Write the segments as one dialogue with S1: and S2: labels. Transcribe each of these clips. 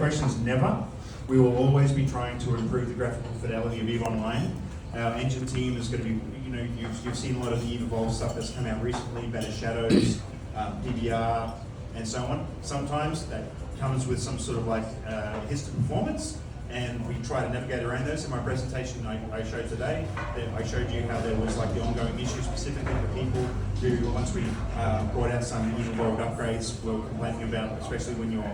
S1: question is never. We will always be trying to improve the graphical fidelity of EVE Online. Our engine team is going to be, you've seen a lot of the EVE Evolve stuff that's come out recently, better shadows, PBR, and so on. Sometimes that comes with some sort of like hist of performance, and we try to navigate around those. In my presentation I showed today, I showed you how there was like the ongoing issue specifically for people who, once we brought out some EVE Evolved upgrades, were complaining about, especially when you're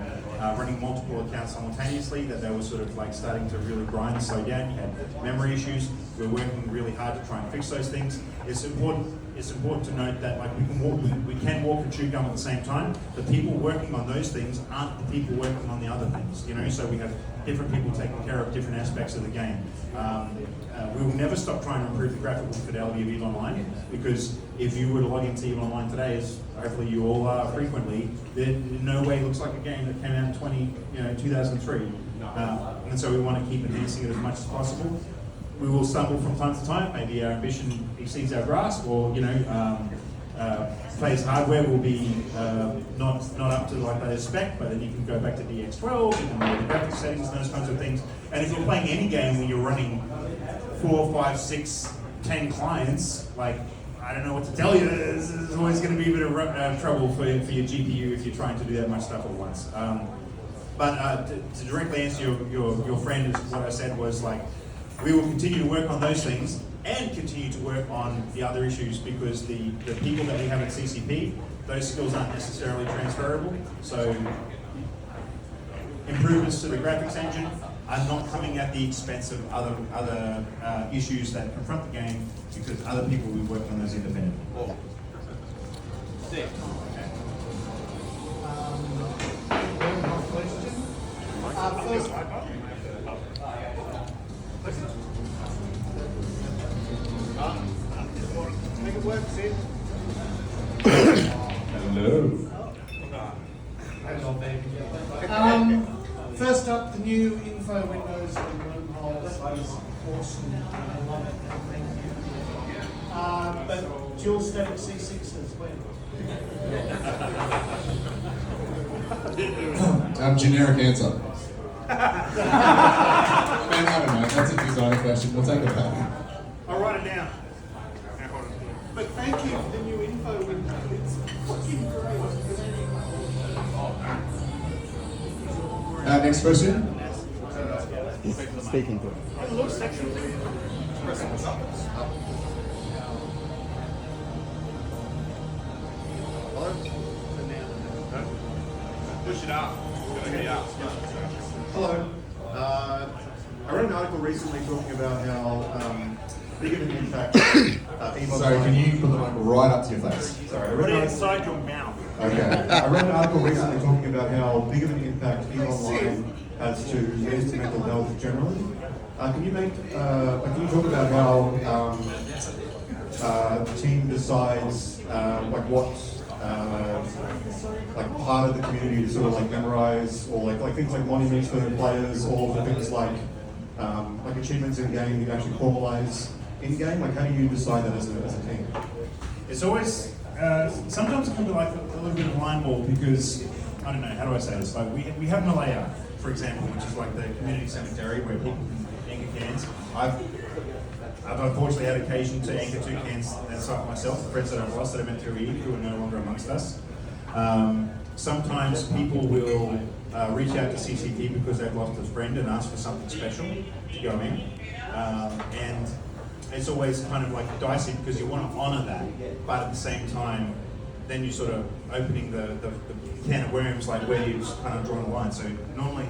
S1: running multiple accounts simultaneously, that they were sort of like starting to really grind and slow down. You had memory issues. We're working really hard to try and fix those things. It's important to note that like we can walk and chew gum at the same time. The people working on those things aren't the people working on the other things, so we have different people taking care of different aspects of the game. We will never stop trying to improve the graphical fidelity of EVE Online, because if you were to log into EVE Online today, as hopefully you all are frequently, there in no way looks like a game that came out in 2003. And so we want to keep enhancing it as much as possible. We will stumble from time to time. Maybe our ambition exceeds our grasp, or players' hardware will be not up to like the spec, but then you can go back to DX12, you can lower the graphics settings and those kinds of things. And if you're playing any game when you're running 4, 5, 6, 10 clients, like, I don't know what to tell you. There's always going to be a bit of trouble for your GPU if you're trying to do that much stuff at once. But to directly answer your friend, what I said was like, we will continue to work on those things and continue to work on the other issues, because the people that we have at CCP, those skills aren't necessarily transferable. So improvements to the graphics engine are not coming at the expense of other issues that confront the game, because other people will be working on those independently.
S2: Oh.
S3: Okay.
S2: Make it work, Sid.
S1: Hello.
S2: Hello, baby. First up, the new info windows and wormholes is awesome. I love it. Thank you. But dual static C6s, when?
S4: Generic answer. Man, I don't know. That's a design question. We'll take it back.
S1: I'll write it down.
S2: But thank you for the new info window. It's fucking great.
S4: Next question.
S3: Speaking to it.
S2: It looks sexy.
S5: Push it up.
S6: Hello. I read an article recently talking about how big of an impact EVE
S4: Sorry,
S6: Online...
S4: can you put the mic right up to your face?
S6: Sorry,
S1: Put it inside your mouth.
S6: Okay. I read an article recently talking about how big of an impact EVE Online has to men's mental health generally. Can you talk about how the team decides what part of the community to sort of like memorize, or like things like monuments for players, or things like achievements in game you actually formalize in game? Like, how do you decide that as a team?
S1: It's always sometimes it can be like a little bit of line ball, because I don't know, how do I say this? Like we have Malaya, for example, which is like the community cemetery where people can anchor cans. I've unfortunately had occasion to anchor 2 cans that site myself, friends that I've lost that I met through EVE who are no longer amongst us. Sometimes people will reach out to CCP because they've lost a friend and ask for something special to go in. And it's always kind of like dicey, because you want to honour that, but at the same time, then you're sort of opening the can of worms, like where you've kind of drawn the line. So normally,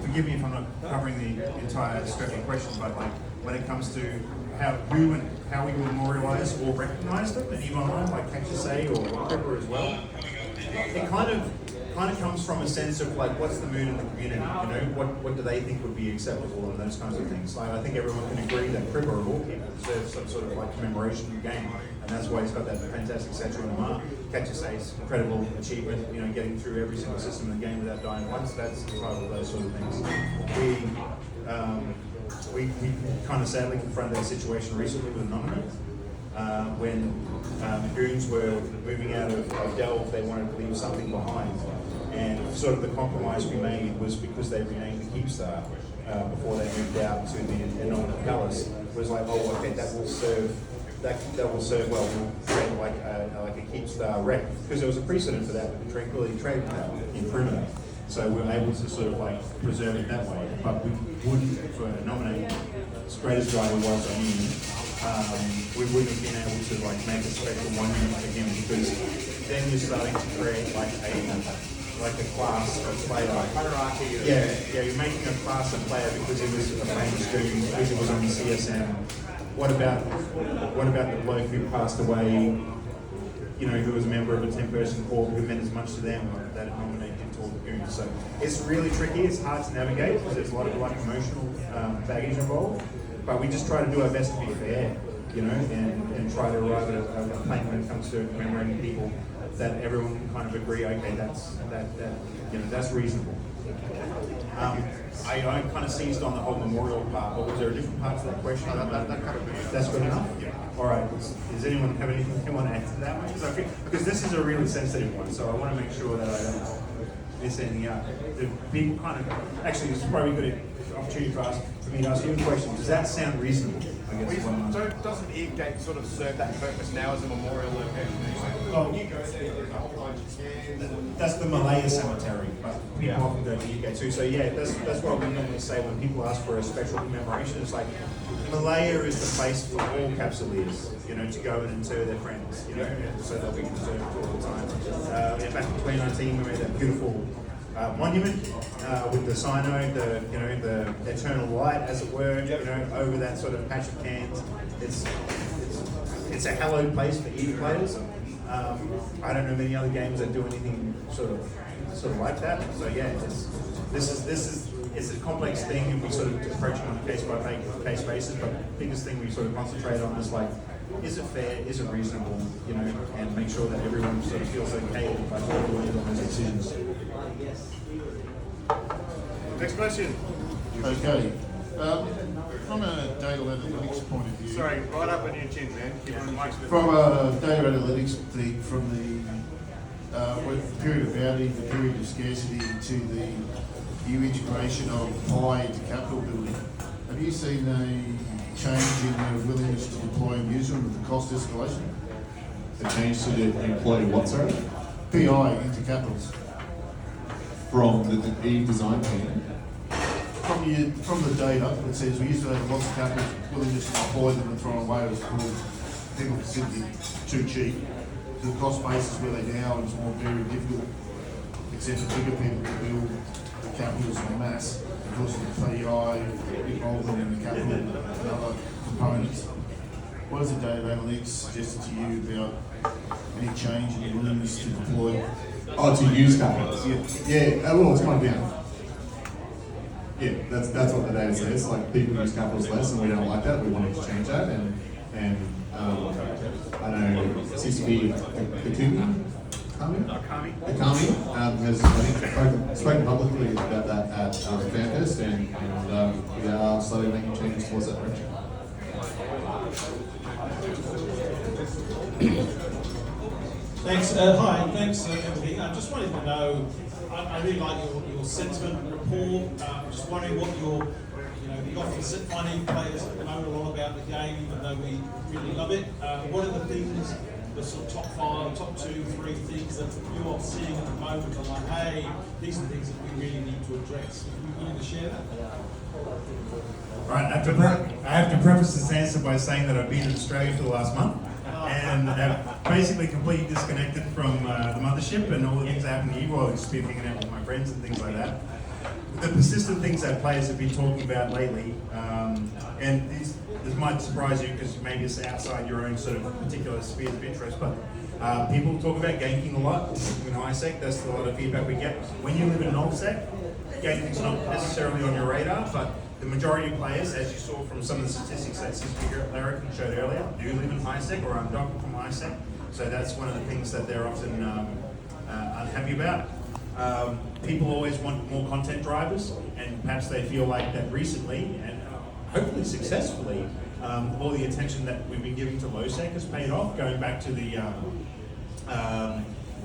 S1: forgive me if I'm not covering the entire scope of question, but like when it comes to how we memorialise or recognise them, and even online, like Catch Say or Pepper as well, it kind of comes from a sense of like, what's the mood in the community? What do they think would be acceptable, and those kinds of things. Like, I think everyone can agree that Cribber of all people deserves some sort of like commemoration in the game, and that's why he's got that fantastic statue in the mark. Catch Say's incredible achievement, getting through every single system in the game without dying once. That's entitled to those sort of things. We kind of sadly confronted that situation recently with Anonymous. When the goons were moving out of Delve, they wanted to leave something behind. And sort of the compromise we made was because they renamed the Keepstar before they moved out to the Innominate Palace, was like, oh, okay, that will serve well. We'll create like a Keepstar rec, because there was a precedent for that with the Tranquility Trade in Perimeter. So we were able to sort of like preserve it that way. But we wouldn't, for nominate as great as driver was on him, we wouldn't have been able to like make a special monument for him, because then you're starting to create like a class of player.
S5: Hierarchy.
S1: Yeah, you're making a class of player because it was a famous dude, because it was on the CSM. What about the bloke who passed away, you know, who was a member of a 10-person corps who meant as much to them that it nominated him to all the goons? So it's really tricky, it's hard to navigate because there's a lot of like emotional baggage involved, but we just try to do our best to be fair, you know, and try to arrive at a plan when it comes to commemorating people that everyone can kind of agree, okay, that's reasonable. I kind of seized on the whole memorial part, but was there a different part to that question? That's good enough? Yeah. All right. Does anyone have anything they want to add to that one? Because this is a really sensitive one, so I want to make sure that I don't miss anything out. The big kind of, actually, this is probably a good opportunity for me to ask you a question. Does that sound reasonable? I guess is what I'm
S5: So
S1: asking.
S5: doesn't Eagate sort of serve that purpose now as a memorial location?
S1: Oh.
S5: You go there, there's a whole bunch of cans.
S1: That's the Malaya Cemetery, but people often go to UK too. So yeah, that's what we normally say when people ask for a special commemoration. It's like, Malaya is the place for all Capsuleers, you know, to go and inter their friends, you know, and so that we can preserve it all the time. Back in 2019, we made that beautiful monument with the cyno, the eternal light, as it were, you know, over that sort of patch of cans. It's a hallowed place for EVE players. I don't know many other games that do anything sort of like that. So yeah, it's a complex thing, and we sort of approach it on a case by case basis. But the biggest thing we sort of concentrate on is like, is it fair? Is it reasonable? You know, and make sure that everyone sort of feels okay by doing on those decisions.
S5: Next question.
S7: Okay. From a data analytics point of view,
S5: Sorry, right up on your chin, man. Keep on the mic.
S7: from a data analytics from the period of bounty, the period of scarcity to the new integration of Pi into capital building, have you seen a change in the willingness to deploy and use them with the cost escalation?
S4: The change to the employee what, sorry?
S7: PI into capitals.
S4: From the EVE design team.
S7: From the data, it says we used to have lots of capital willingness to deploy them and throw them away. It was called people simply too cheap. The cost base is where they now, and it's more very difficult, except for bigger people to build capitals en masse because of the PI involvement in the capital and other components. What does the data analytics suggest to you about any change in the willingness to deploy?
S4: Oh, to use capitals.
S7: Yeah.
S4: Well, it's gone down. Yeah, that's what the data says. Like, people use capitals less, and we don't like that. We wanted to change that, and I know CCP Larrikin has, I think, spoken publicly about that at FanFest, and we are slowly making changes towards that direction.
S8: Thanks. Hi, thanks, Emily. I just wanted to know, I really like your sentiment report. Just wondering what you often find players know a lot about the game, even though we really love it. What are the things, the sort of top 5, top 2, 3 things that you are seeing at the moment are like, hey, these are the things that we really need to address? Are you willing to share that?
S1: Right, I have to preface this answer by saying that I've been in Australia for the last month and have basically completely disconnected from the mothership and all the things that happen to EVE while I've just been hanging out with my friends and things like that. The persistent things that players have been talking about lately, and this might surprise you because maybe it's outside your own sort of particular spheres of interest, but people talk about ganking a lot in ISEC. That's a lot of feedback we get. When you live in NovSec, ganking's not necessarily on your radar, but the majority of players, as you saw from some of the statistics that CCP Larrikin showed earlier, do live in ISEC or are undocked from ISEC. So that's one of the things that they're often unhappy about. People always want more content drivers, and perhaps they feel like that recently, and hopefully successfully, all the attention that we've been giving to LowSec has paid off, going back to the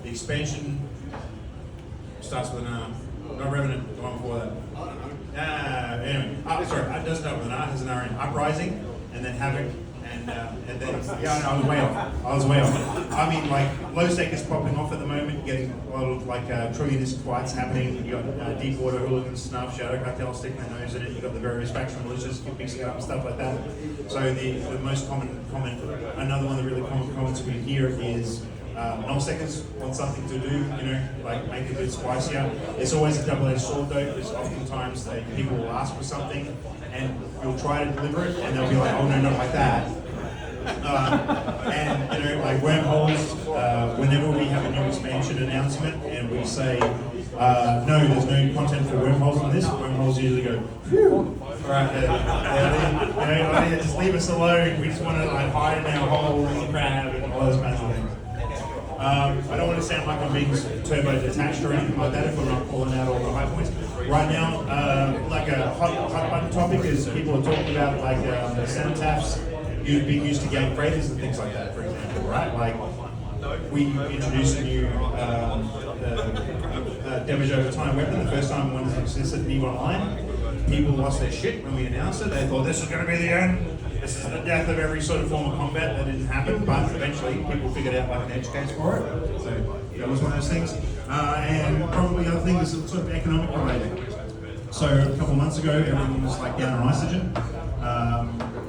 S1: expansion Starts with an R. Not Revenant, the one before that. Anyway, sorry, it does start with an R, has an R in Uprising, and then Havoc, and then, yeah, no, I was way off. I mean, like, low stake is popping off at the moment, getting a lot of, like, trillionist fights happening. You got Deepwater, Hooligans, Snuff, Shadow Cartel sticking their nose in it. You got the various faction militias mixing it up and stuff like that. So the most common comment, another one of the really common comments we hear is, null seconds want something to do, you know, like make it a bit spicier. It's always a double-edged sword though, because oftentimes people will ask for something and you'll try to deliver it and they'll be like, oh no, not like that. And you know, like wormholes, whenever we have a new expansion announcement and we say, no, there's no content for wormholes on this, wormholes usually go, phew. Alright, you know, just leave us alone, we just want to like hide in our hole and crab and all those kinds of things. I don't want to sound like I'm being turbo detached or anything like that if I'm not calling out all the high points. Right now, like a hot button topic is people are talking about like the cenotaphs being used to gain freighters and things like that, for example, right? Like we introduced a new damage over time weapon. The first time one existed in EVE Online, people lost their shit when we announced it. They thought this is going to be the end. This is the death of every sort of form of combat. That didn't happen, but eventually people figured out like an edge case for it. So that was one of those things. And probably the other thing is sort of economic related. So a couple of months ago, everyone was like down on Isogen.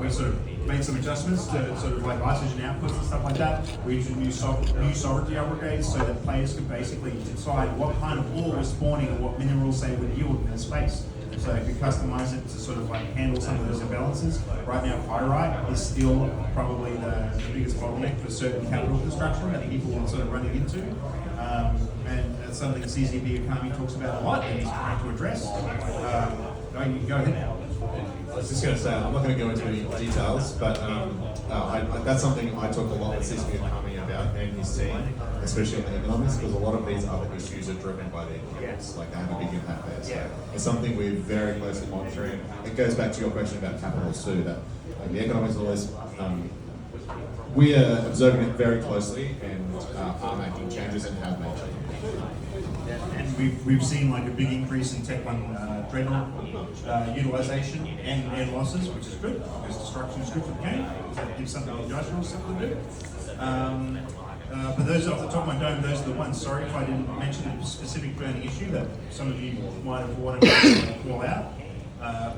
S1: We sort of made some adjustments to sort of like Isogen outputs and stuff like that. We introduced new sovereignty upgrades so that players could basically decide what kind of ore was spawning and what minerals they would yield in their space. So they could customize it to sort of like handle some of those imbalances. Right now, pyrite is still probably the biggest bottleneck for certain capital construction that people are sort of running into. And that's something CCP Akami talks about a lot and he's trying to address. Go ahead.
S4: I was just going to say, I'm not going to go into any details, but that's something I talk a lot with CCP Akami about and his team, especially on the economics, because a lot of these other issues are driven by the economics, like they have a big impact there. So it's something we're very closely monitoring. It goes back to your question about capitals too, that the economics are always, we are observing it very closely and are making changes and have made changes.
S1: And we've seen like a big increase in Tech 1 Dreadnought utilization and losses, which is good, because destruction is good for the game. That gives something industrial something to do. But those off the top of my dome, those are the ones. Sorry if I didn't mention a specific burning issue that some of you might have wanted to call out.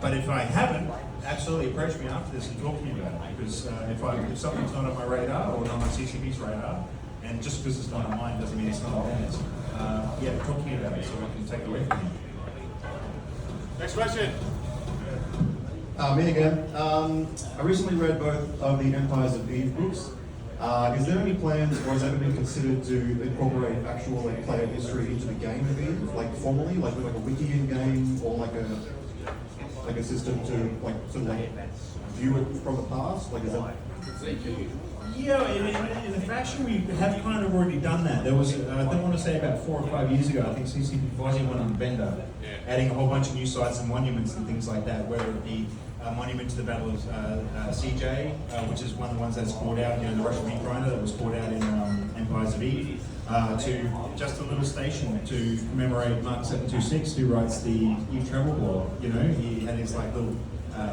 S1: But if I haven't, absolutely approach me after this and talk to me about it. Because if something's not on my radar or not on CCP's radar, and just because it's not on mine doesn't mean it's not on theirs. Talk to me about it so we can take it away from you.
S5: Next question.
S6: Me again. I recently read both of the Empires of Eve books. Is there any plans, or has ever been considered to incorporate actual like player history into the game of Eve, like formally, like with like a wiki in game, or like a system to like sort of like view it from the past? Like is that?
S1: Yeah, in the faction we have kind of already done that. There was, I don't want to say about 4 or 5 years ago, I think CCP Fozzie went on Bender, adding a whole bunch of new sites and monuments and things like that, whether it be a monument to the Battle of CJ, which is one of the ones that's poured out, you know, the Russian meat grinder that was poured out in Empires of Eve, to just a little station to commemorate Mark 726, who writes the Eve Travel Blog. You know, he had his like little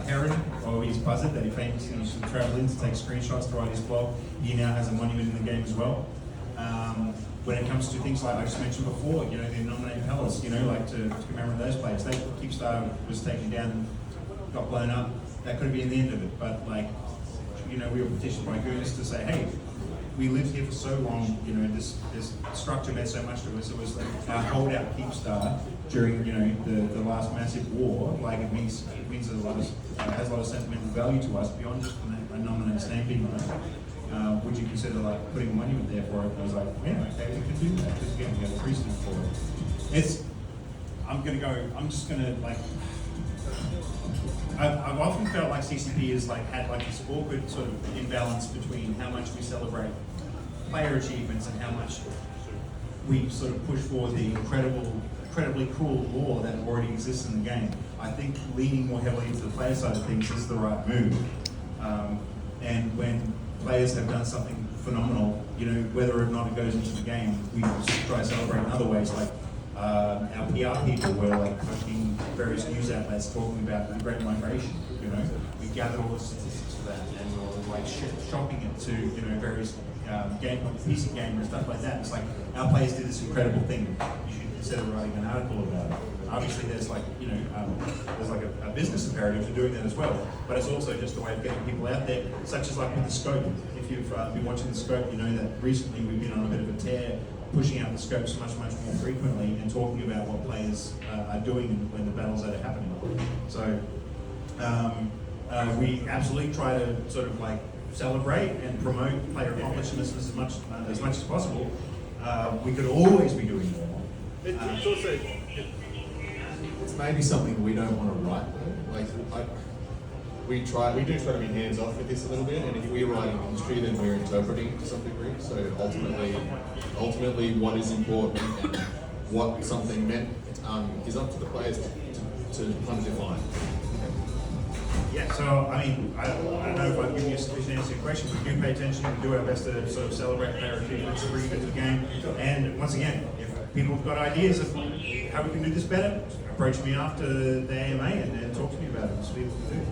S1: heron, or his buzzard that he famously used to travel in to take screenshots to write his blog. He now has a monument in the game as well. When it comes to things like I just mentioned before, you know, the nominated palace, you know, like to commemorate those players. That Keepstar was taken down and got blown up. That could have been the end of it, but like, you know, we were petitioned by Goonies to say, hey, we lived here for so long, you know, this structure meant so much to us. It was like our holdout Keepstar during, you know, the last massive war. Like it means a lot of, has a lot of sentimental value to us beyond just a nominated stamping on it. Would you consider like putting a monument there for it? And I was like, yeah, okay, we could do that, because again, we have a precedent for it. I'm just gonna like, I've often felt like CCP has like had like this awkward sort of imbalance between how much we celebrate player achievements and how much we sort of push for the incredibly cruel lore that already exists in the game. I think leaning more heavily into the player side of things is the right move. And when players have done something phenomenal, you know, whether or not it goes into the game, we try to celebrate in other ways, like our PR people were like pushing various news outlets talking about the Great Migration. You know, we gathered all the statistics for that, and we were like shopping it to various PC gamers and stuff like that. It's like our players did this incredible thing. You should consider writing an article about it. Obviously, there's like there's like a business imperative to doing that as well. But it's also just a way of getting people out there, such as like with the scope. If you've been watching the scope, you know that recently we've been on a bit of a tear, pushing out the scopes much more frequently and talking about what players are doing when the battles that are happening. So we absolutely try to sort of like celebrate and promote player accomplishments as much as possible. We could always be doing more.
S5: It's also
S4: It's maybe something we don't want to write though. Like, we do try to be hands off with this a little bit, and if we're writing history, then we're interpreting to some degree. So ultimately, what is important and what something meant is up to the players to kind of define.
S1: Yeah, so I mean, I don't know if I've given you a sufficient answer to your question. We do pay attention, we do our best to sort of celebrate player achievements, bring it to the game. And once again, if people have got ideas of how we can do this better, approach me after the AMA and talk to me about it. We'll see what we do.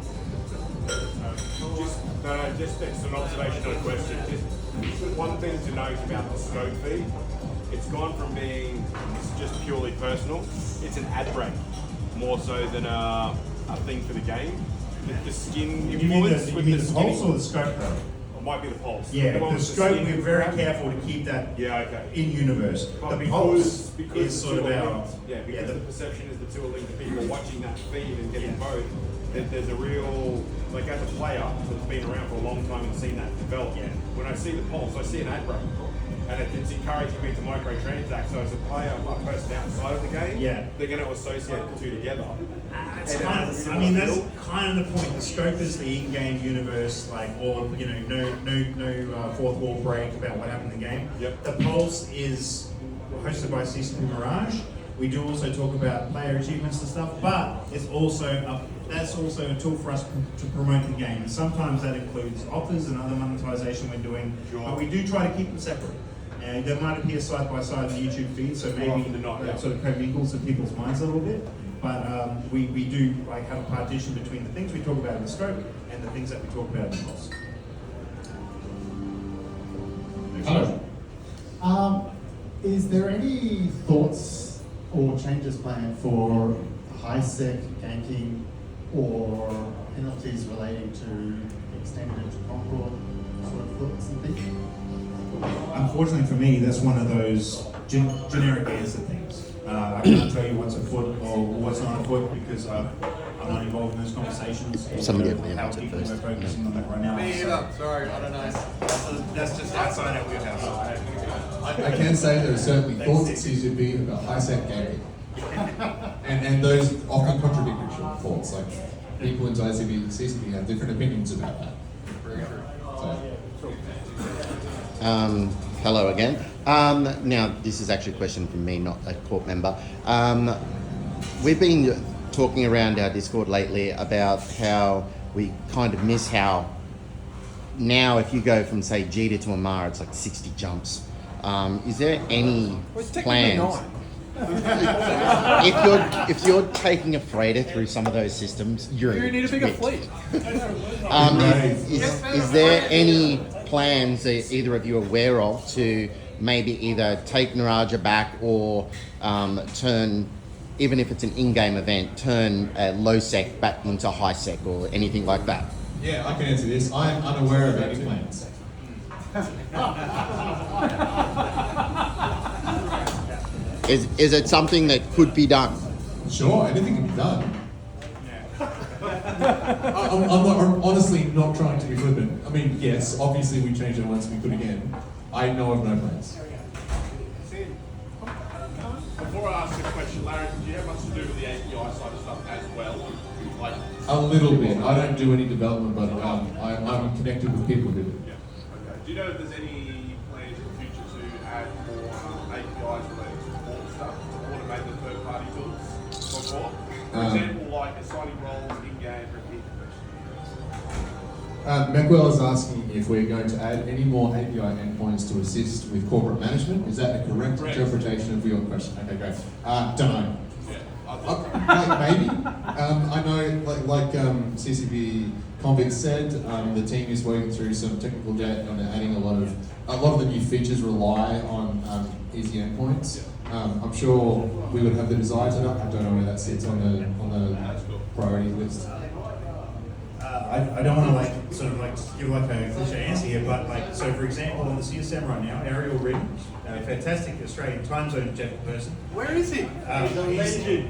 S5: just it's an observation, not a question. Just one thing to note about the scope feed, it's gone from being just purely personal. It's an ad break more so than a thing for the game. The skin
S1: You mean
S5: influence with
S1: the
S5: the
S1: pulse
S5: skinny,
S1: or the scope though?
S5: it might be the pulse.
S1: Yeah,
S5: one
S1: the
S5: with
S1: scope,
S5: skin
S1: we're very
S5: influence.
S1: careful to keep that
S5: Yeah, okay.
S1: in universe.
S5: But
S1: The pulse
S5: because
S1: is sort of
S5: the two are
S1: our...
S5: linked, because
S1: the
S5: the perception is the two are linked to people watching that feed and getting both, that there's a real, like as a player that's been around for a long time and seen that develop, when I see the pulse, I see an ad break. And it's encouraging me to microtransact. So as a player, a person outside of the game, they're going to associate the two together.
S1: It's kind of, I mean, that's kind of the point. The scope is the in-game universe, like all, no fourth wall break about what happened in the game.
S5: Yep.
S1: The Pulse is hosted by CCP Mirage. We do also talk about player achievements and stuff, but it's also that's also a tool for us to promote the game. And sometimes that includes offers and other monetization we're doing, but we do try to keep them separate. And they might appear side by side in the YouTube feed, so maybe that sort of co-mingles in people's minds a little bit. But we do like have a partition between the things we talk about in the scope and the things that we talk about in the Pulse.
S3: Hello. Is there any thoughts or changes planned for high sec ganking or penalties relating to extended Concord sort of thoughts and things?
S1: Unfortunately for me, that's one of those generic answer things. I can't tell you what's afoot or what's not afoot because I'm not involved in those conversations.
S3: Somebody have
S1: how
S3: answered
S1: people
S3: first.
S1: are focusing on that right now.
S5: Me either. Sorry, I don't know.
S1: That's just outside our wheelhouse.
S4: I can say there are certainly thoughts at CCP about high sec gaming. and those often contradictory thoughts. Like people inside CCP have different opinions about that. So.
S9: Hello again. Now, this is actually a question from me, not a court member. We've been talking around our Discord lately about how we kind of miss how now if you go from, say, Jita to Amara, it's like 60 jumps. Is there any plans? if you're taking a freighter through some of those systems, you
S5: need a bigger fleet.
S9: Is there any plans that either of you are aware of to maybe either take Naraja back or turn, even if it's an in-game event, turn low sec back into high sec or anything like that?
S4: Yeah, I can answer this. I am unaware of any plans.
S9: Is it something that could be done?
S4: Sure, anything can be done. I'm honestly not trying to be flippant. I mean, yes, obviously we changed it once, we could again. I know of no plans.
S5: Before I ask a question, Larry, do you have much to do with the API side of stuff as well? Like,
S4: A little bit. I don't do any development, but I'm connected with people who do.
S5: yeah. Okay. Do you know if there's any plans in the future to add more APIs related to support stuff to automate the third-party tools for example, like assigning roles in-game repeat
S4: Macwell is asking if we're going to add any more API endpoints to assist with corporate management. Is that a correct interpretation of your question? Okay, great. Don't know. Maybe. I know, like CCP Convict said, the team is working through some technical debt on adding a lot of the new features rely on easy endpoints. I'm sure we would have the desire to know. I don't know where that sits on the priority list.
S1: I don't want to give like a cliche answer here, but so for example on the CSM right now, Ariel Ridden, a fantastic Australian time zone person.
S5: Where is he?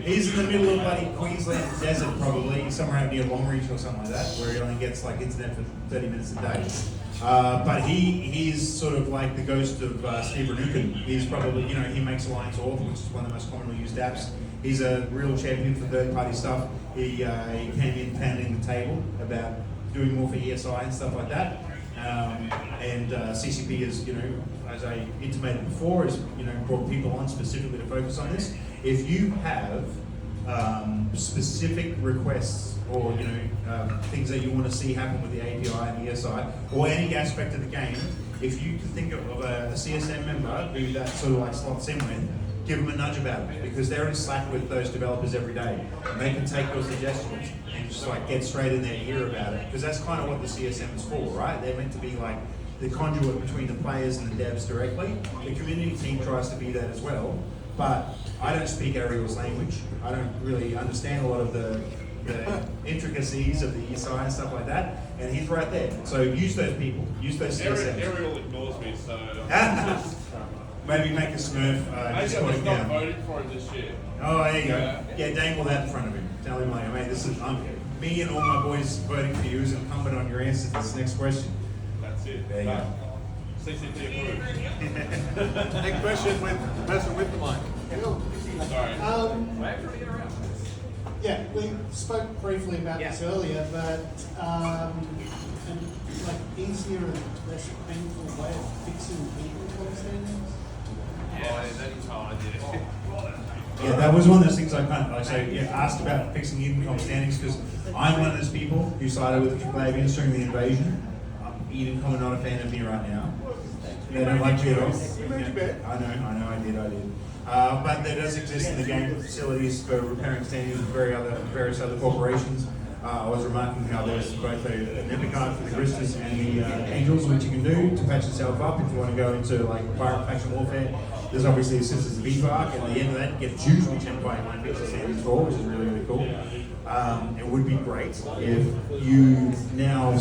S1: He's in the middle of bloody Queensland desert probably, somewhere out near Longreach or something like that, where he only gets internet for 30 minutes a day. But he's sort of like the ghost of Steve Larrikin. He's probably, he makes Alliance Auth, which is one of the most commonly used apps. He's a real champion for third-party stuff. He came in pounding the table about doing more for ESI and stuff like that. And CCP is, as I intimated before, has brought people on specifically to focus on this. If you have specific requests or things that you want to see happen with the API and the ESI or any aspect of the game, if you can think of a CSM member who that sort of slots in with, give them a nudge about it, because they're in Slack with those developers every day, and they can take your suggestions and just get straight in their ear about it, because that's kind of what the CSM is for, right? They're meant to be the conduit between the players and the devs directly. The community team tries to be that as well, but I don't speak Ariel's language. I don't really understand a lot of the intricacies of the ESI and stuff like that, and he's right there. So use those people, use those CSMs.
S5: Ariel ignores me, so...
S1: Maybe make a Smurf.
S5: Maybe I was not voting for him this year.
S1: Oh, there you go. Yeah, dangle that in front of him. Tell him mate, this is me and all my boys voting for you is incumbent on your answer to this next question.
S5: That's it.
S1: There you go.
S5: CCP approved. Next question with the person with the mic. Sorry.
S2: Yeah, we spoke briefly about this earlier, but easier and less painful way of fixing people standards.
S5: Yeah, that's how I did it.
S1: Yeah, that was one of those things I asked about fixing income standings, because I'm one of those people who sided with the Flavians during the invasion. Eden are not a fan of me right now. They don't like me at all. I know, I did. But there does exist in the game facilities for repairing standings with various other corporations. I was remarking how there's both an epic card for the Gristas and the Angels, which you can do to patch yourself up if you want to go into pirate faction warfare. There's obviously a Sisters of VBark, and at the end of that, you get usually 10 fighting one fixes standings for, which is really, really cool. It would be great if you now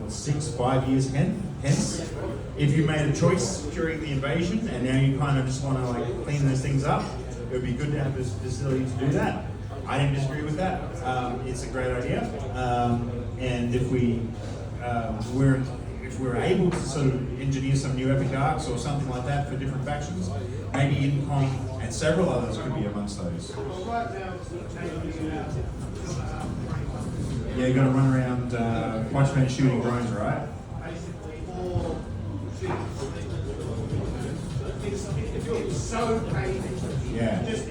S1: six, 5 years hence, if you made a choice during the invasion and now you kind of just want to clean those things up, it would be good to have this facility to do that. I didn't disagree with that. It's a great idea, and if we're able to sort of engineer some new epic arcs or something like that for different factions, maybe Incom and several others could be amongst those. Yeah, you're going to run around watchmen shooting drones, right?
S2: It's so painful.
S1: Yeah.
S2: Just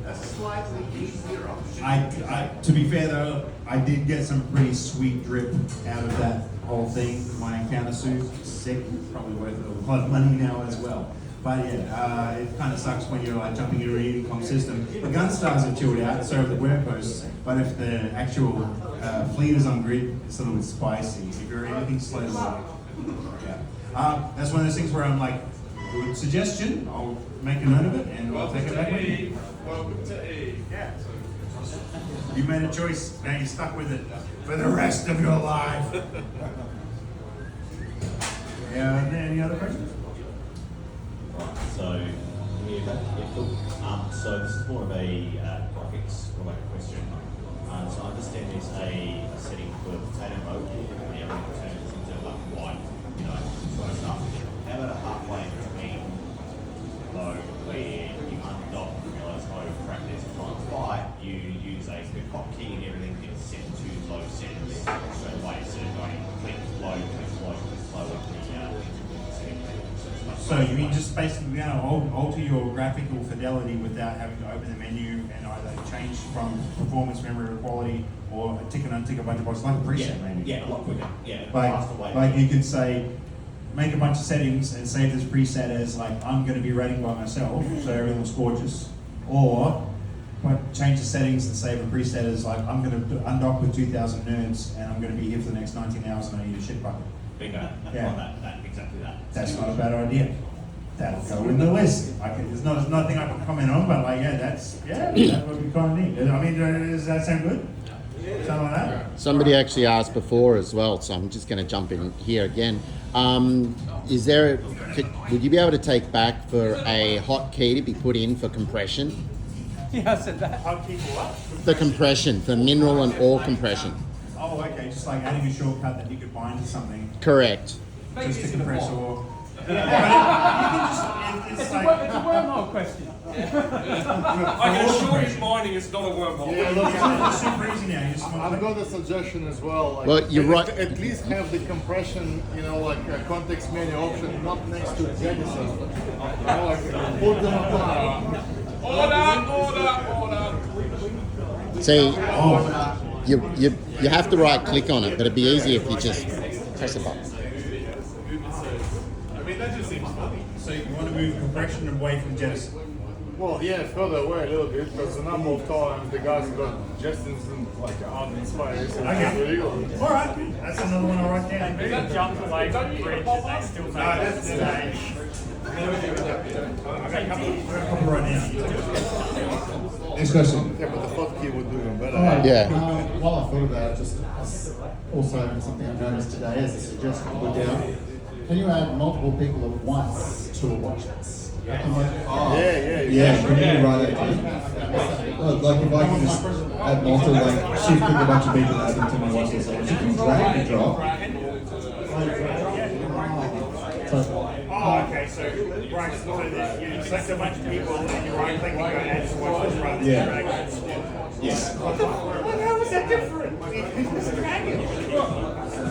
S2: a slightly easier option.
S1: To be fair though, I did get some pretty sweet drip out of that whole thing. My encounter suit, sick, probably worth a lot of money now as well. But yeah, it kind of sucks when you're jumping into an income system. The gun stars are chilled out, so are the wear posts. But if the actual fleet is on grid, it's a little bit spicy. If you're anything slow to work, yeah. That's one of those things where I'm good suggestion. I'll make a note of it and I'll take it back with me.
S5: Welcome to E.
S1: Yeah. You made a choice. Now you're stuck with it for the rest of your life. Yeah. Any other questions?
S10: So, so this is more of a graphics related question. So I understand there's a setting for potato mode, and everything turns into white, sort of stuff. How about a halfway between mode where you undock and realize, crap, there's a time fight, you use a hotkey and everything gets set to low settings straight away, instead of going click, low, click, low, click, low up the setting. So it's much
S1: So you just basically alter your graphical fidelity without having to open the menu and either change from performance, memory, or quality, or tick and untick a bunch of boxes, like a preset maybe.
S10: Yeah, a lot quicker. Yeah, faster way.
S1: Like you could say, make a bunch of settings and save this preset as like, I'm going to be rating by myself, so everything looks gorgeous. Or change the settings and save a preset as like, I'm going to undock with 2,000 nerds and I'm going to be here for the next 19 hours and I need a shit bucket.
S10: Bingo.
S1: Yeah.
S10: Exactly that.
S1: That's not a bad idea. That'll go in the list. There's nothing I can comment on, but like, that would be kind of neat. I mean, does that sound good? Something like that?
S9: Somebody actually asked before as well, so I'm just going to jump in here again. Would you be able to take back for a hotkey to be put in for compression?
S11: Yeah, I said that.
S1: Hotkey for what?
S9: The compression, the mineral and ore compression.
S1: Oh, okay. Just like adding a shortcut that you could bind to something.
S9: Correct.
S1: Just to compress ore. It's
S11: It's a wormhole question.
S5: I can assure you mining is not a wormhole.
S7: Yeah, look,
S1: It's super easy now. You just
S7: I've got a suggestion as well. Like,
S9: Well, you're right.
S7: At least have the compression, like a context menu option, not next to Genesis. Like put them apart.
S5: Order!
S9: See, you have to right click on it, but it'd be easier if you just press a button.
S5: I mean, that just seems funny.
S1: So you want to move compression away from jettison?
S7: Well, yeah, further away a little bit, because the number of times the guys got Jetsons in like out in space.
S1: Okay.
S7: Ridiculous.
S1: All right. That's another one I'll write down.
S11: They got jumped away from the bridge and they still made it today.
S1: I've got a couple right now.
S6: Next question.
S7: Yeah, but the hotkey would do them better.
S9: Yeah.
S3: While I thought about it, just also something I've noticed today as a suggestion put down, can you add multiple people at once to a watch list?
S6: Yeah, we need to write that down. Like if I can just add multiple, like shift pick a bunch of people and add them to my watch list, you can drag and drop.
S1: Oh, okay. So right, so that you select a bunch of people and you right click and go add to watch list rather than drag.
S6: Yes.
S1: How is that different?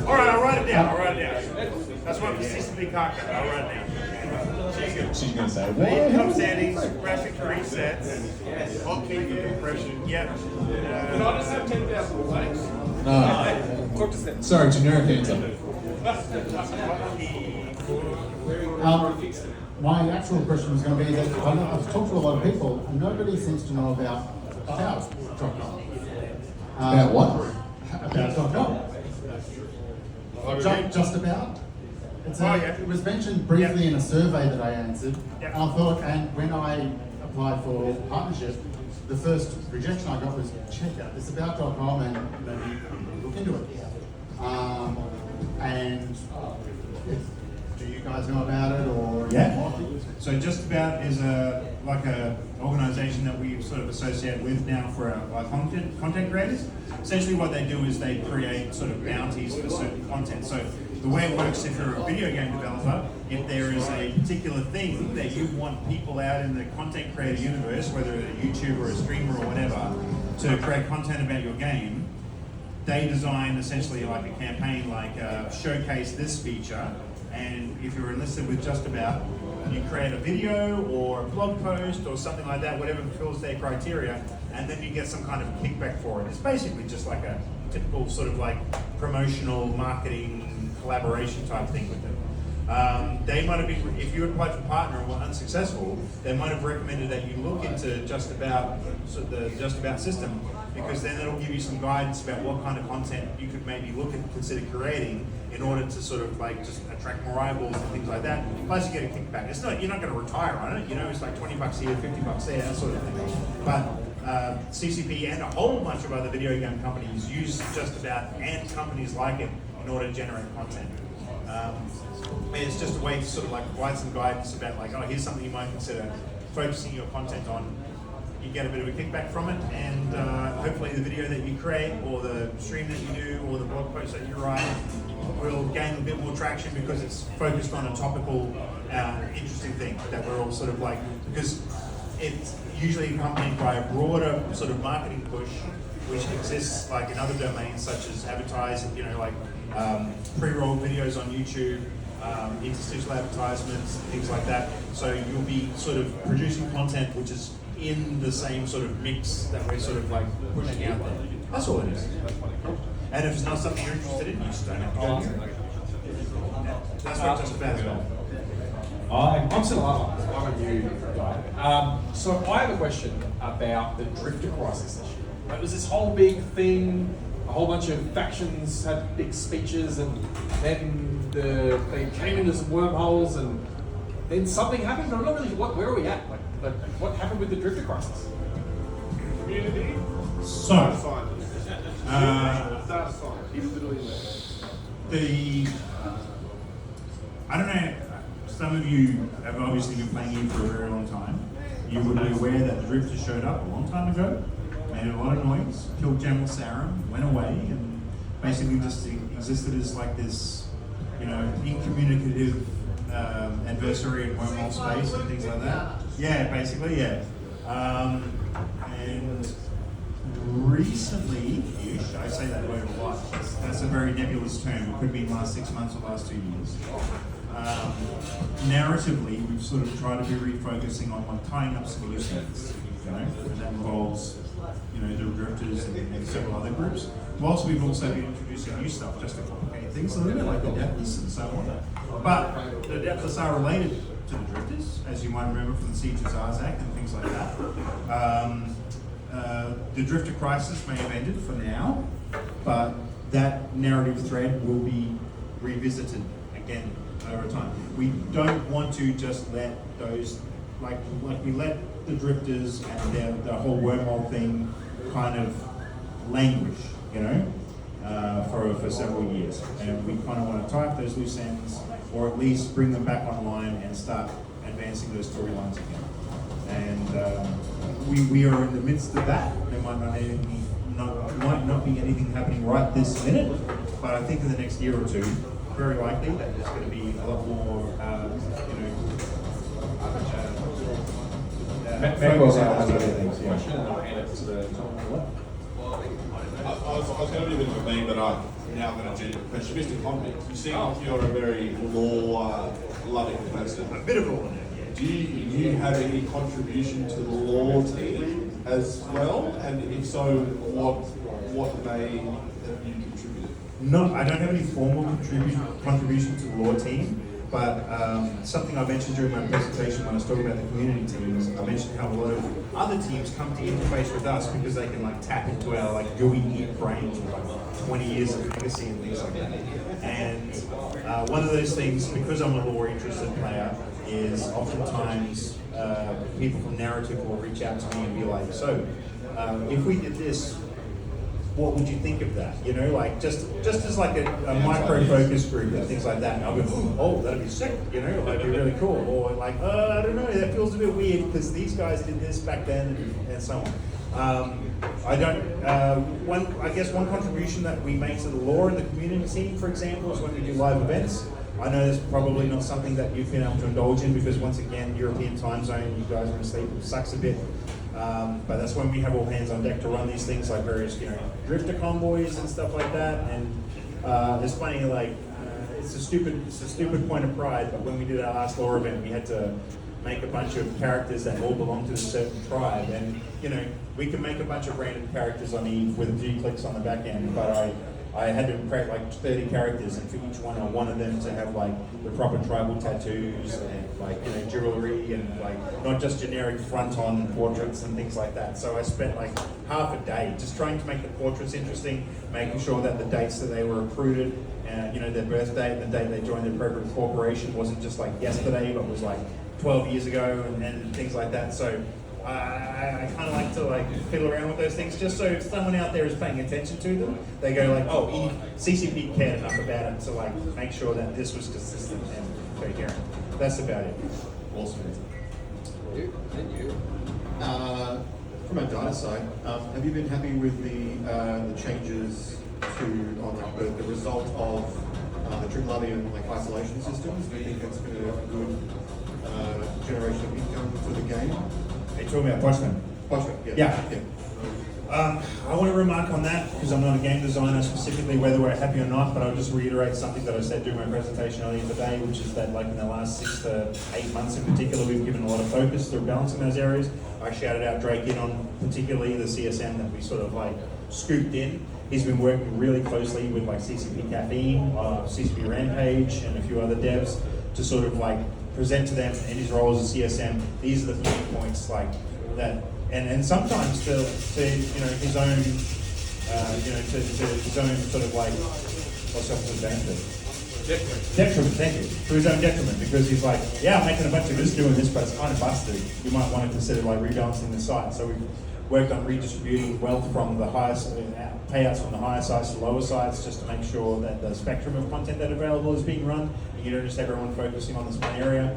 S1: All right, I'll write it down. That's one for CCP Larrikin. I'll write it down.
S6: She's going to say,
S1: Income settings, graphic presets, hotkey compression. Yep.
S5: Can I just have 10,000 thanks?
S6: no. Sorry, generic answer.
S3: My actual question was going to be that I've talked to a lot of people and nobody seems to know about .com.
S6: About what?
S3: About .com. Just about. It was mentioned briefly in a survey that I answered.
S1: Yep.
S3: And I thought, and when I applied for partnership, the first rejection I got was check out this about.com and maybe look into it. And do you guys know about it or?
S1: Yeah. So Just About is a organisation that we sort of associate with now for our content creators. Essentially, what they do is they create sort of bounties for certain content. So the way it works, if you're a video game developer, if there is a particular thing that you want people out in the content creator universe, whether it's a YouTuber or a streamer or whatever, to create content about your game, they design essentially like a campaign, like showcase this feature. And if you're enlisted with Just About, you create a video or a blog post or something like that, whatever fulfills their criteria, and then you get some kind of kickback for it. It's basically just like a typical sort of like promotional marketing collaboration type thing with them. They might have been, if you applied for partner and were unsuccessful, they might have recommended that you look into Just About, the Just About system, because then it'll give you some guidance about what kind of content you could maybe look and consider creating in order to sort of like just attract more eyeballs and things like that. Plus you get a kickback. It's not, you're not going to retire on it, it's like $20 here, $50 there, that sort of thing. But CCP and a whole bunch of other video game companies use Just About and companies like it in order to generate content. It's just a way to sort of like provide some guidance about like, oh, here's something you might consider focusing your content on. You get a bit of a kickback from it, and hopefully the video that you create or the stream that you do or the blog post that you write will gain a bit more traction because it's focused on a topical, interesting thing that we're all sort of like, because it's usually accompanied by a broader sort of marketing push which exists like in other domains such as advertising, like pre-roll videos on YouTube, interstitial advertisements, things like that. So you'll be sort of producing content which is in the same sort of mix that we're sort of like pushing out there. That's all it is. And if it's not something you're interested in, you just don't have to go here. That's what just about as well.
S12: I'm still up. I'm a new guy. So I have a question about the drifter crisis this year. It was this whole big thing. A whole bunch of factions had big speeches, and then they came into some wormholes, and then something happened. But I'm not really. Where are we at? Like what happened with the drifter crisis?
S5: Community.
S1: So, I don't know, some of you have obviously been playing here for a very long time. You would be aware that the drifters showed up a long time ago, made a lot of noise, killed General Sarum, went away, and basically just existed as like this, you know, incommunicative adversary in wormhole space and things like that. Yeah, basically, yeah. And recently-ish, I say that word a lot, that's a very nebulous term, it could be in the last 6 months or last 2 years. Narratively, we've sort of tried to be refocusing on like tying up some loose ends, you know, and that involves, you know, the drifters and several other groups. Whilst we've also been introducing new stuff just to complicate things a little bit, like the Depths and so on. But the Depths are related to the drifters, as you might remember from the Siege of Zarzak and things like that. The drifter crisis may have ended for now, but that narrative thread will be revisited again over time. We don't want to just let those, like we let the drifters and the whole wormhole thing kind of languish, you know, for several years. And we kind of want to tie up those loose ends, or at least bring them back online and start advancing those storylines again. And we are in the midst of that. There might not be anything happening right this minute, but I think in the next year or two, very likely that there's going to be a lot more, focus on those other things. Yeah.
S4: I was going to be a bit of a meme, but I'm now going to genuine question. Mr. Convict, you seem like you're a very law-loving person.
S1: A bit of all in it.
S4: Do you have any contribution to the law team as well? And if so, what may have you contributed?
S1: No, I don't have any formal contribution to the law team, but something I mentioned during my presentation when I was talking about the community teams, I mentioned how a lot of other teams come to interface with us because they can like tap into our like GUI geek brains with like 20 years of legacy and things like that. And one of those things, because I'm a law-interested player, is oftentimes people from narrative will reach out to me and be like, so if we did this, what would you think of that? You know, like just as like a micro focus group and things like that. And I'll go, oh, that'd be sick, you know, that'd be really cool. Or like, I don't know, that feels a bit weird because these guys did this back then and so on. I guess one contribution that we make to the law in the community team, for example, is when we do live events. I know that's probably not something that you've been able to indulge in because once again, European time zone, you guys are asleep, it sucks a bit. But that's when we have all hands on deck to run these things like various, you know, drifter convoys and stuff like that. And it's funny, like, it's a stupid point of pride, but when we did our last law event, we had to make a bunch of characters that all belong to a certain tribe. And, you know, we can make a bunch of random characters on Eve with a few clicks on the back end, but I had to create like 30 characters, and for each one I wanted them to have like the proper tribal tattoos and like, you know, jewelry and like not just generic front-on portraits and things like that. So I spent like half a day just trying to make the portraits interesting, making sure that the dates that they were recruited, you know, their birthday, the date they joined the appropriate corporation wasn't just like yesterday, but was like 12 years ago and things like that. So I kind of like to like fiddle around with those things just so if someone out there is paying attention to them, they go like, oh, CCP cared enough about it to like make sure that this was consistent and coherent. That's about it.
S6: Awesome. Thank you. From a data side, have you been happy with the changes to on like the result of the Triglavian like isolation systems? Do you think that's been a good generation of income for the game?
S1: Are you talking about Postman?
S6: Postman, yeah.
S1: Yeah. I want to remark on that because I'm not a game designer specifically whether we're happy or not, but I'll just reiterate something that I said during my presentation earlier today, which is that like in the last 6 to 8 months in particular, we've given a lot of focus to balancing those areas. I shouted out Drake in on particularly the CSM that we sort of like scooped in. He's been working really closely with like CCP Caffeine, CCP Rampage, and a few other devs to sort of like present to them in his role as a CSM. These are the key points like that. And sometimes to you know his own to his own sort of like what's up to benefit? Detriment, thank you. To his own detriment, because he's like, yeah, I'm making a bunch of this doing this, but it's kind of busted. You might want to consider like rebalancing the site. So we've worked on redistributing wealth from the highest payouts from the higher sites to lower sites, just to make sure that the spectrum of content that available is being run. You don't just have everyone focusing on this one area.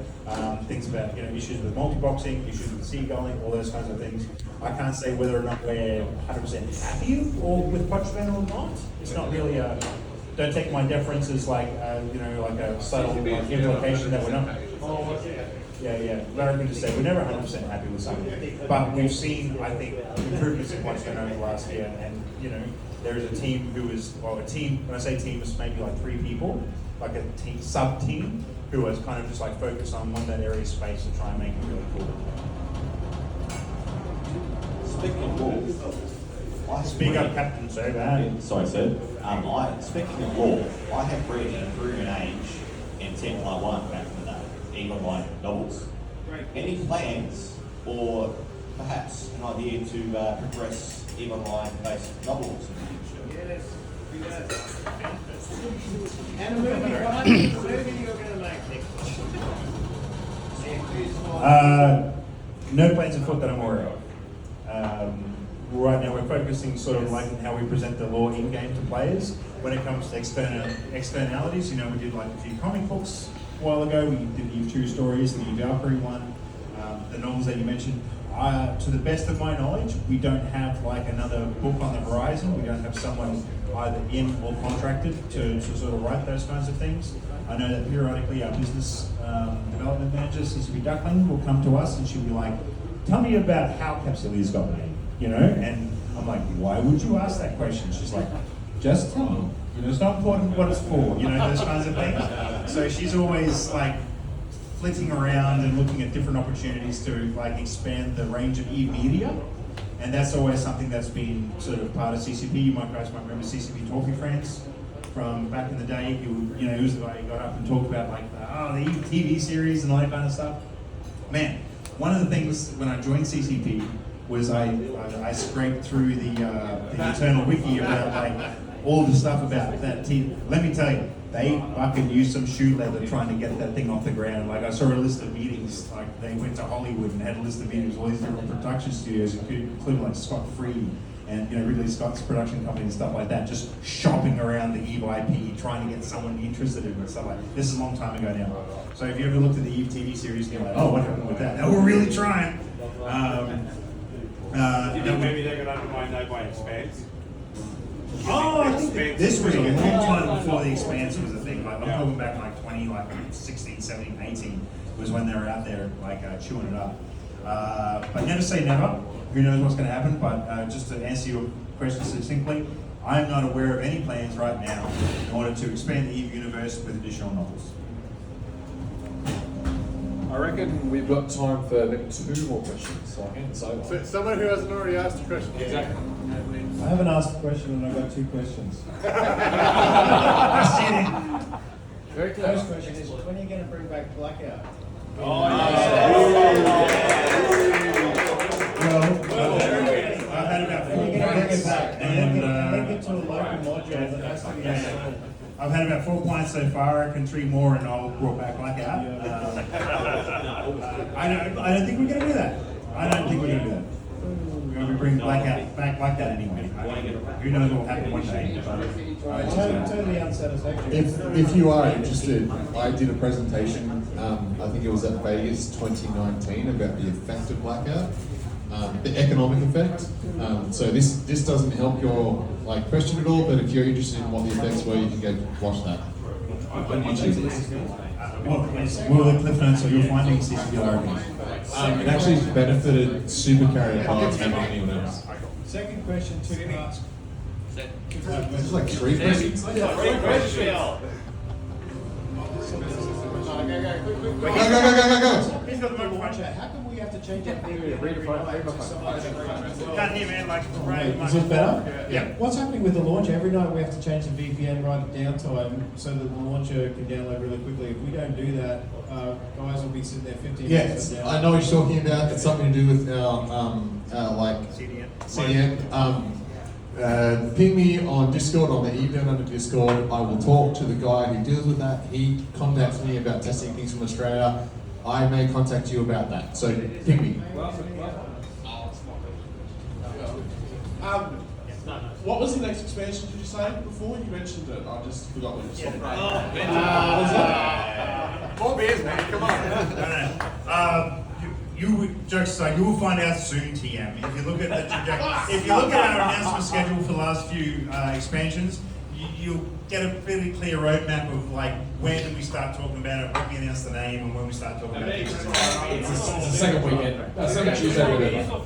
S1: Things about issues with multi-boxing, issues with seagulling, all those kinds of things. I can't say whether or not we're 100% happy or with Pochman or not. It's not really a. Don't take my deference as like like a subtle implication that we're not. Yeah. Larrikin just said we're never 100% happy with something, but we've seen, I think, improvements in Pochman over the last year, and there is a team who is a team. When I say team, it's maybe like 3 people. Like a team, sub-team, who was kind of just like focused on that area of space to try and make it really cool.
S10: Speaking of law,
S1: Speak up, Captain, so bad.
S10: Sorry, sir. Speaking of law, I have read Improving Age and 10.1 back in the day, even like novels. Any plans or perhaps an idea to progress even line-based novels in the future?
S2: Yes, we got and a movie, what movie you're going to make next?
S1: No plans afoot that I'm aware of. Right now we're focusing sort of like on how we present the law in-game to players. When it comes to externalities, we did like a few comic books a while ago. We did the Eve True Stories, the Eve Valkyrie one, the novels that you mentioned. To the best of my knowledge, we don't have like another book on the horizon. We don't have someone either in or contracted to sort of write those kinds of things. I know that periodically our business development manager, CCP Duckling, will come to us and she'll be like, tell me about how Capsulia's got made, and I'm like, why would you ask that question? She's like, just tell me. It's not important what it's for, those kinds of things. So she's always like flitting around and looking at different opportunities to like expand the range of e-media. And that's always something that's been sort of part of CCP. You guys might remember CCP Talking Friends from back in the day. He was the guy who got up and talked about like the TV series and all that kind of stuff. Man, one of the things when I joined CCP was I scraped through the internal wiki about like all the stuff about that TV. Let me tell you, they fucking used some shoe leather trying to get that thing off the ground. Like I saw a list of meetings, like they went to Hollywood and had a list of meetings with all these different production studios, including like Scott Free and Ridley Scott's production company and stuff like that, just shopping around the Eve IP, trying to get someone interested in it and stuff like that. This is a long time ago now. So if you ever looked at the Eve TV series, you're like, oh, what happened with that? They were really trying.
S5: Maybe they're going to undermine that by Expanse.
S1: Oh, I think this was a long time before the Expanse was a thing. Like, I'm talking back like 16, 17, 18 was when they were out there like chewing it up. But never say never. Who knows what's going to happen? But just to answer your question succinctly, I'm not aware of any plans right now in order to expand the Eve universe with additional novels.
S12: I reckon we've got time for maybe 2 more questions, so I'll hand this over.
S7: So someone who hasn't already asked a question.
S12: Exactly.
S13: I haven't asked a question and I've got 2 questions.
S7: Very clear.
S13: First question is, when are you going to bring back Blackout?
S1: Well, I've had about 4 points,
S13: and get to a local module that has to be installed.
S1: I've had about 4 points so far. I reckon 3 more, and I'll brought back Blackout. I don't think we're going to do that. I don't think we're going to do that. We're going to be bringing Blackout back like that anyway. Who knows what will happen one day?
S13: Totally unsatisfactory.
S4: If you are interested, I did a presentation, I think it was at Vegas 2019, about the effect of blackout, the economic effect. So this doesn't help your question at all, but if you're interested in what the effects were, you can go watch that on YouTube.
S1: Well, the cliff notes of your findings, CCP Larrikin.
S4: It actually benefited supercarrier pilots more than anyone else.
S13: Second question, two parts.
S4: It's like 3 questions.
S11: Go, go,
S4: Go.
S11: He's got the microphone.
S13: How come we have to change our VPN every night to somebody?
S11: Can't hear, man, like, right.
S13: Is this better?
S11: Yeah.
S13: What's happening with the launcher? Every night we have to change the VPN right at downtime so that the launcher can download really quickly. If we don't do that, guys will be sitting there 15 minutes.
S4: Yes, I know what you're talking about. It's something to do with our like CDN. Ping me on Discord, on the email under Discord. I will talk to the guy who deals with that. He contacts me about testing things from Australia. I may contact you about that. So ping me.
S12: What was the next expansion, did you say before? You mentioned it, I just forgot what you said.
S5: More beers, man, come on.
S1: Jokes aside, you will find out soon, TM. If you look at if you look at our announcement schedule for the last few expansions, you'll get a fairly clear roadmap of like when do we start talking about it, when we announce the name, and when we start talking about it.
S12: It's the second weekend, second Tuesday, whatever.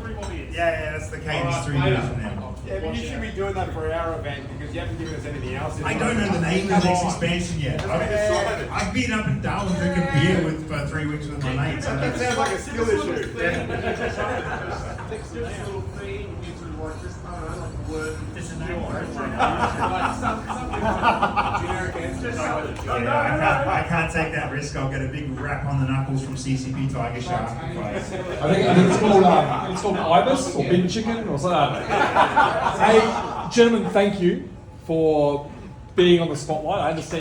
S1: Yeah, that's the cadence 3 years from now.
S5: Yeah, but you should be doing that for our event because you haven't given us anything else.
S1: I don't know the name of the next expansion yet. I've been up and down drinking beer for 3 weeks with my mates. So
S5: That sounds like a skill issue.
S1: I can't take that risk. I'll get a big rap on the knuckles from CCP Tiger Shark.
S12: I think it's called Ibis or bin chicken or something. Hey, gentlemen, thank you for being on the spotlight. I understand.